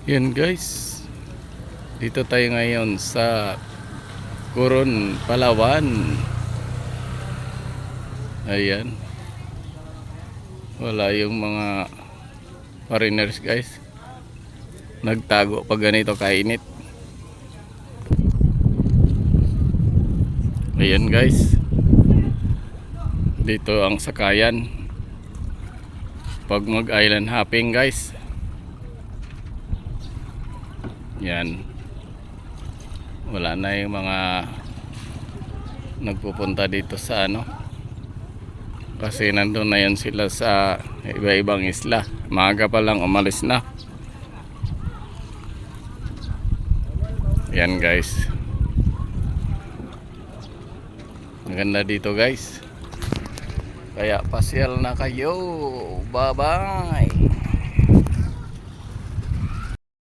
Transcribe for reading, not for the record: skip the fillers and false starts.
Yan guys, dito tayo ngayon sa Coron, Palawan. Ayan, wala yung mga foreigners guys. Nagtago pag ganito kainit. Ayan guys, dito ang sakayan pag mag island hopping guys. Yan, wala na yung mga nagpupunta dito sa ano, kasi nandun na yan sila sa iba-ibang isla. Maaga pa lang umalis na. Yan guys, maganda dito guys, kaya pasyal na kayo. Bye bye.